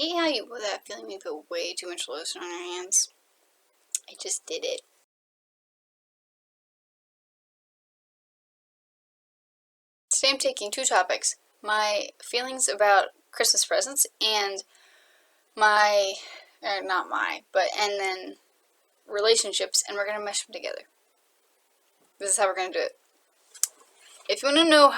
hate how you put that feeling you put way too much lotion on your hands. I just did it. Today I'm taking two topics. My feelings about Christmas presents and and then relationships, and we're going to mesh them together. This is how we're going to do it. If you want to know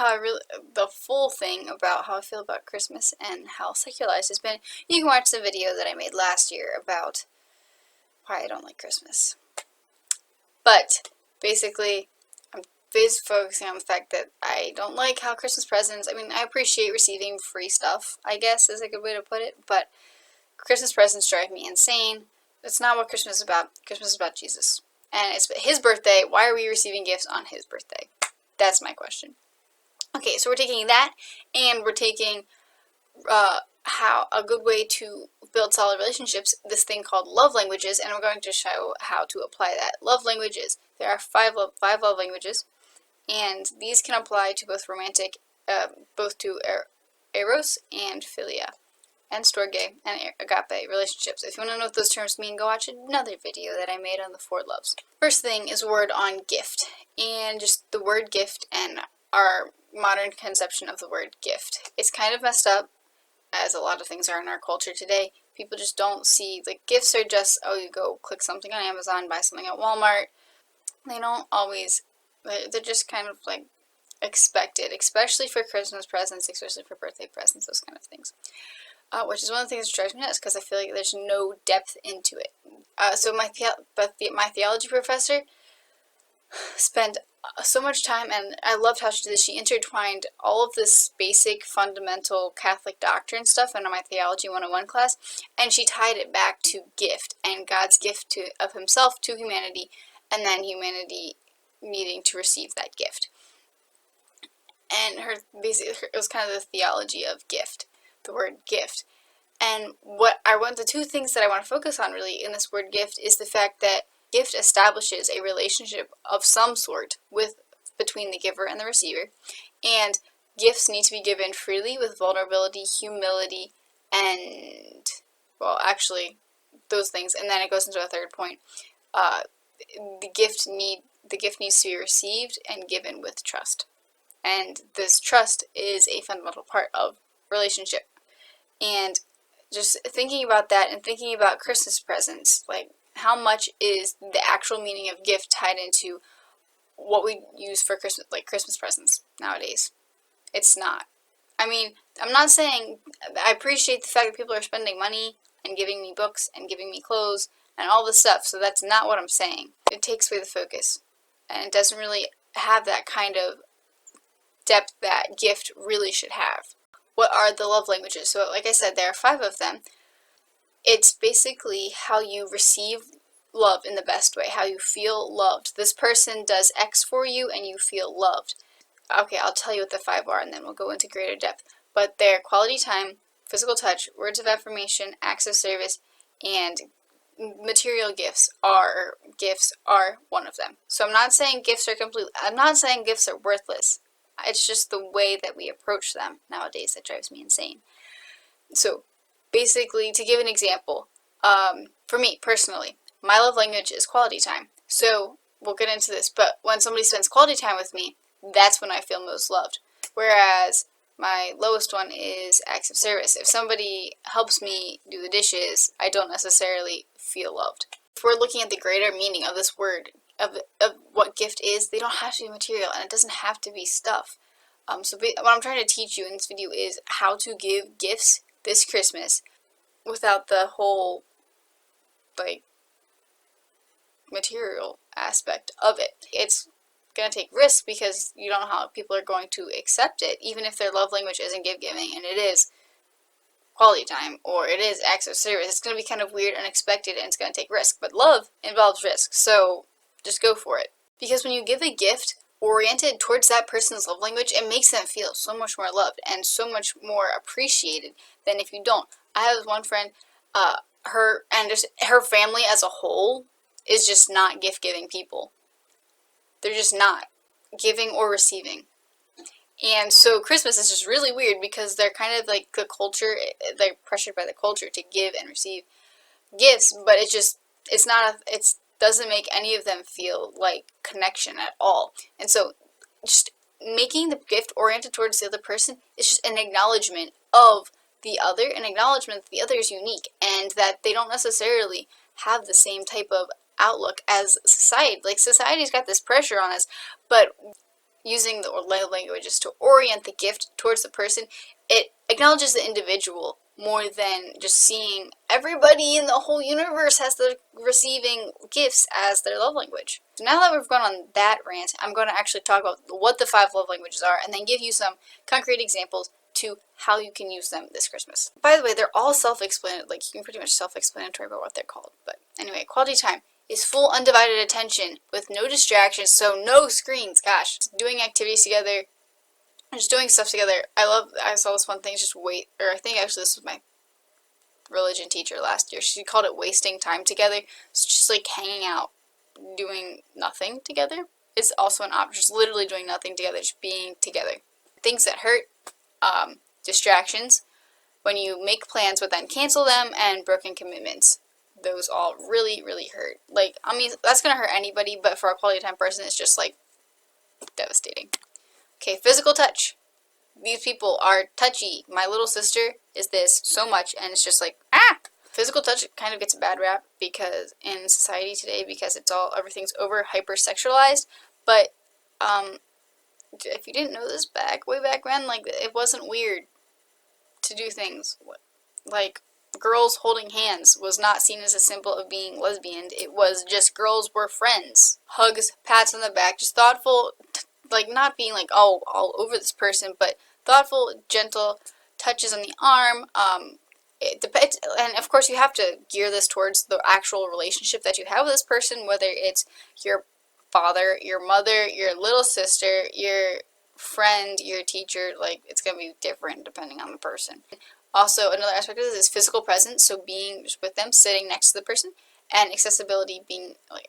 the full thing about how I feel about Christmas and how secularized it's been, you can watch the video that I made last year about why I don't like Christmas. But basically, I'm focusing on the fact that I don't like how Christmas presents, I appreciate receiving free stuff, I guess is a good way to put it, but Christmas presents drive me insane. That's not what Christmas is about. Christmas is about Jesus. And it's his birthday. Why are we receiving gifts on his birthday? That's my question. Okay, so we're taking that, and we're taking how a good way to build solid relationships, this thing called love languages, and we're going to show how to apply that. Love languages. There are five love languages, and these can apply to both romantic, both to eros and philia, and storge and agape relationships. If you want to know what those terms mean, go watch another video that I made on the 4 loves. First thing is a word on gift, and just the word gift and our modern conception of the word gift. It's kind of messed up, as a lot of things are in our culture today. People just don't see, gifts are just, oh, you go click something on Amazon, buy something at Walmart. They don't always, they're just kind of expected, especially for Christmas presents, especially for birthday presents, those kind of things. Which is one of the things that drives me nuts, because I feel like there's no depth into it. So my theology professor spent so much time, and I loved how she did this. She intertwined all of this basic, fundamental Catholic doctrine stuff in my Theology 101 class, and she tied it back to gift, and God's gift of himself to humanity, and then humanity needing to receive that gift. And it was kind of the theology of gift, the word gift. And the two things that I want to focus on really in this word gift is the fact that gift establishes a relationship of some sort between the giver and the receiver, and gifts need to be given freely with vulnerability, humility, and, well, actually, those things. And then it goes into a third point. The gift needs to be received and given with trust, and this trust is a fundamental part of relationship. And just thinking about that and thinking about Christmas presents, how much is the actual meaning of gift tied into what we use for Christmas, Christmas presents nowadays? It's not. I'm not saying, I appreciate the fact that people are spending money and giving me books and giving me clothes and all this stuff, so that's not what I'm saying. It takes away the focus, and it doesn't really have that kind of depth that gift really should have. What are the love languages? So, like I said, there are 5 of them. It's basically how you receive love in the best way, how you feel loved. This person does X for you and you feel loved. Okay, I'll tell you what the 5 are, and then we'll go into greater depth. But they're quality time, physical touch, words of affirmation, acts of service, and material gifts are one of them. So I'm not saying gifts are worthless. It's just the way that we approach them nowadays that drives me insane. So basically, to give an example, for me personally, my love language is quality time. So we'll get into this, but when somebody spends quality time with me, that's when I feel most loved. Whereas my lowest one is acts of service. If somebody helps me do the dishes, I don't necessarily feel loved. If we're looking at the greater meaning of this word, of what gift is, they don't have to be material, and it doesn't have to be stuff. So what I'm trying to teach you in this video is how to give gifts this Christmas without the whole, material aspect of it. It's going to take risk because you don't know how people are going to accept it, even if their love language isn't gift-giving and it is quality time or it is acts of service. It's going to be kind of weird, unexpected, and it's going to take risk. But love involves risk, so just go for it. Because when you give a gift oriented towards that person's love language, it makes them feel so much more loved and so much more appreciated than if you don't. I have one friend, her family as a whole is just not gift-giving people. They're just not giving or receiving. And so Christmas is just really weird because they're kind of like the culture, they're pressured by the culture to give and receive gifts, but it's not it doesn't make any of them feel like connection at all. And so just making the gift oriented towards the other person is just an acknowledgement of the other, an acknowledgement that the other is unique and that they don't necessarily have the same type of outlook as society. Like, society's got this pressure on us, but using the love languages to orient the gift towards the person, it acknowledges the individual more than just seeing everybody in the whole universe has the receiving gifts as their love language. So now that we've gone on that rant, I'm going to actually talk about what the 5 love languages are and then give you some concrete examples to how you can use them this Christmas. By the way, they're all self-explanatory, like you can pretty much self-explanatory about what they're called. But anyway, quality time is full undivided attention with no distractions, so no screens. Gosh, doing activities together, just doing stuff together. I saw this one thing, just wait, or I think actually this was my religion teacher last year. She called it wasting time together. It's just like hanging out, doing nothing together is also an option. Just literally doing nothing together, just being together. Things that hurt, distractions, when you make plans but then cancel them, and broken commitments. Those all really, really hurt. Like, I mean, that's gonna hurt anybody, but for a quality time person, it's just like devastating. Okay, physical touch. These people are touchy. My little sister is this so much, and it's just like, ah! Physical touch kind of gets a bad rap because in society today, because everything's over hyper-sexualized, but, if you didn't know this way back when, like, it wasn't weird to do things like girls holding hands was not seen as a symbol of being lesbian. It was just girls were friends. Hugs, pats on the back, just thoughtful, like not being like all over this person, but thoughtful, gentle touches on the arm. It depends, and of course you have to gear this towards the actual relationship that you have with this person, whether it's your father, your mother, your little sister, your friend, your teacher. Like, it's gonna be different depending on the person. Also, another aspect of this is physical presence, so being just with them, sitting next to the person, and accessibility, being like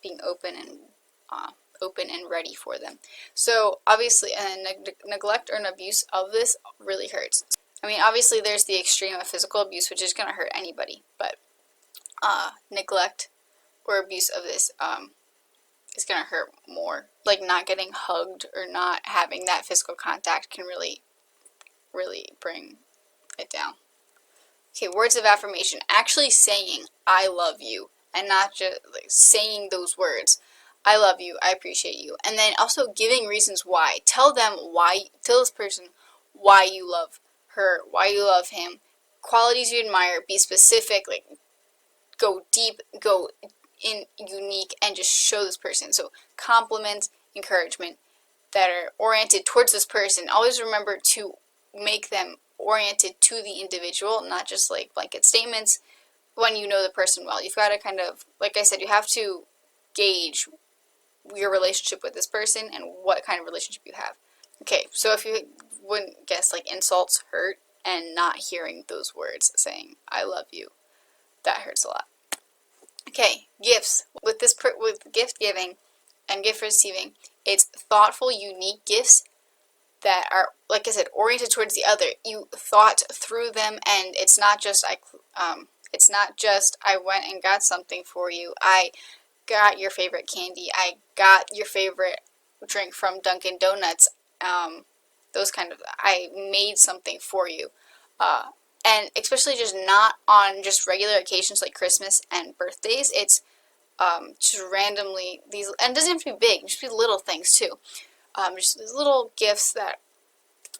being open and ready for them. So obviously, neglect or an abuse of this really hurts. I mean, obviously, there's the extreme of physical abuse, which is gonna hurt anybody, but neglect or abuse of this is gonna hurt more. Like, not getting hugged or not having that physical contact can really bring it down. Okay, words of affirmation. Actually saying, I love you, and not just like saying those words. I love you, I appreciate you. And then also giving reasons why. Tell this person why you love her, why you love him, qualities you admire, be specific, like go deep, go in unique, and just show this person. So compliments, encouragement that are oriented towards this person. Always remember to make them oriented to the individual, not just like blanket statements when you know the person well. You've got to kind of, like I said, you have to gauge your relationship with this person and what kind of relationship you have. Okay, so if you wouldn't guess, like, insults hurt, and not hearing those words saying, I love you, that hurts a lot. Okay, gifts. With gift giving and gift receiving, it's thoughtful, unique gifts that are, like I said, oriented towards the other. You thought through them, and it's not just I went and got something for you. I got your favorite candy. I got your favorite drink from Dunkin' Donuts. Those kind of, I made something for you. And especially just not on just regular occasions like Christmas and birthdays. It's just randomly these, and it doesn't have to be big, just be little things too. Just these little gifts that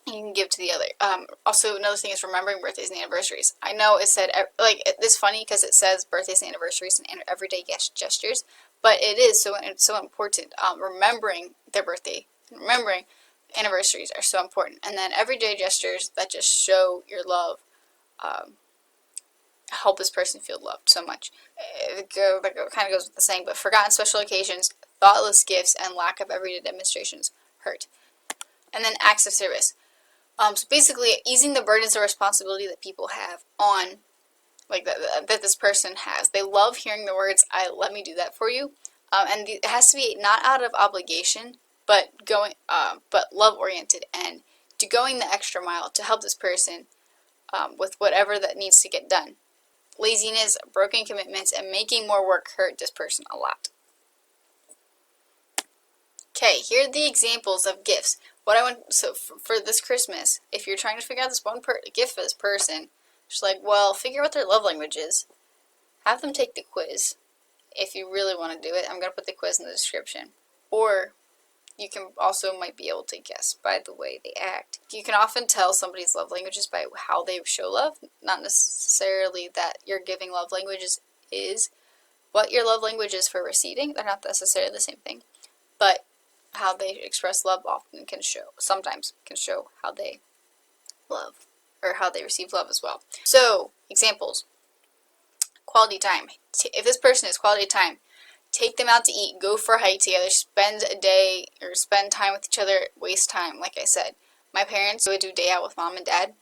you can give to the other. Also, another thing is remembering birthdays and anniversaries. I know it said, like, it's funny because it says birthdays and anniversaries and everyday gestures, but it's so important. Remembering their birthday, remembering anniversaries are so important. And then everyday gestures that just show your love, help this person feel loved so much. It kind of goes with the saying, but forgotten special occasions, thoughtless gifts, and lack of everyday demonstrations hurt. And then acts of service. So basically, easing the burdens of responsibility that people have on, like, that this person has. They love hearing the words, let me do that for you. And it has to be not out of obligation, but love-oriented, and to going the extra mile to help this person with whatever that needs to get done. Laziness, broken commitments, and making more work hurt this person a lot. Okay, here are the examples of gifts. So for this Christmas, if you're trying to figure out this one gift for this person, just like, well, figure out what their love language is. Have them take the quiz. If you really want to do it, I'm going to put the quiz in the description. Or you can also might be able to guess by the way they act. You can often tell somebody's love languages by how they show love, not necessarily that your giving love languages is what your love language is for receiving. They're not necessarily the same thing, but how they express love sometimes can show how they love, or how they receive love as well. So, examples. Quality time. If this person is quality time, take them out to eat, go for a hike together, spend a day, or spend time with each other, waste time, like I said. My parents would do day out with mom and dad,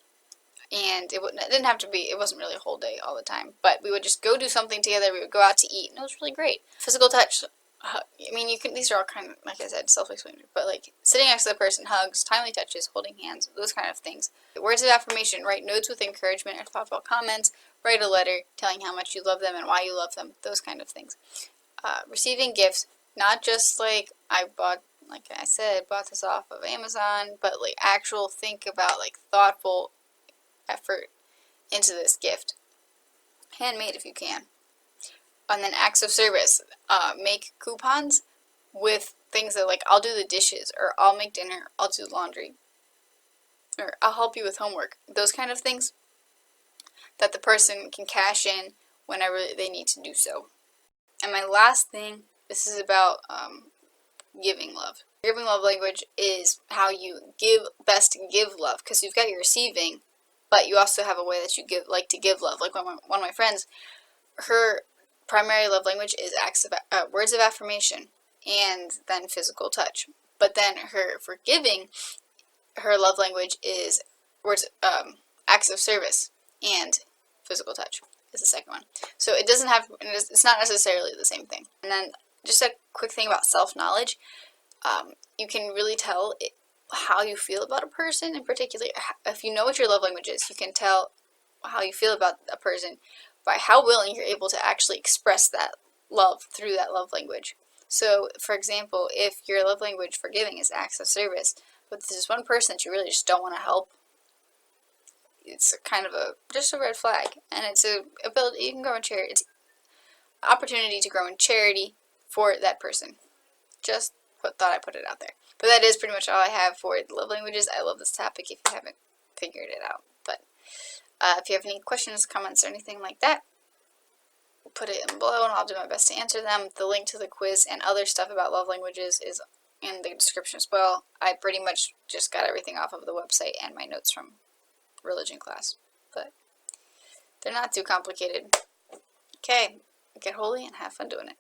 and it didn't have to be, it wasn't really a whole day all the time, but we would just go do something together, we would go out to eat, and it was really great. Physical touch. I mean, these are all kind of, like I said, self-explanatory, but like sitting next to the person, hugs, timely touches, holding hands, those kind of things. Words of affirmation, write notes with encouragement or thoughtful comments, write a letter telling how much you love them and why you love them, those kind of things. Receiving gifts, not just like bought this off of Amazon, but like actual think about like thoughtful effort into this gift. Handmade if you can. And then acts of service, make coupons with things that like, I'll do the dishes, or I'll make dinner, I'll do laundry, or I'll help you with homework. Those kind of things that the person can cash in whenever they need to do so. And my last thing, this is about giving love. Giving love language is how you best give love, because you've got your receiving, but you also have a way that you like to give love. Like one of my friends, her primary love language is words of affirmation, and then physical touch. But then for giving, her love language is acts of service, and physical touch is the second one. So it's not necessarily the same thing. And then just a quick thing about self-knowledge. You can really tell how you feel about a person in particular. If you know what your love language is, you can tell how you feel about a person by how willing you're able to actually express that love through that love language. So, for example, if your love language for giving is acts of service, but there's one person that you really just don't want to help, it's kind of just a red flag. And it's ability you can grow in charity. It's opportunity to grow in charity for that person. Just thought I'd put it out there. But that is pretty much all I have for the love languages. I love this topic if you haven't figured it out. But if you have any questions, comments, or anything like that, put it in below and I'll do my best to answer them. The link to the quiz and other stuff about love languages is in the description as well. I pretty much just got everything off of the website and my notes from religion class, but they're not too complicated. Okay, get holy and have fun doing it.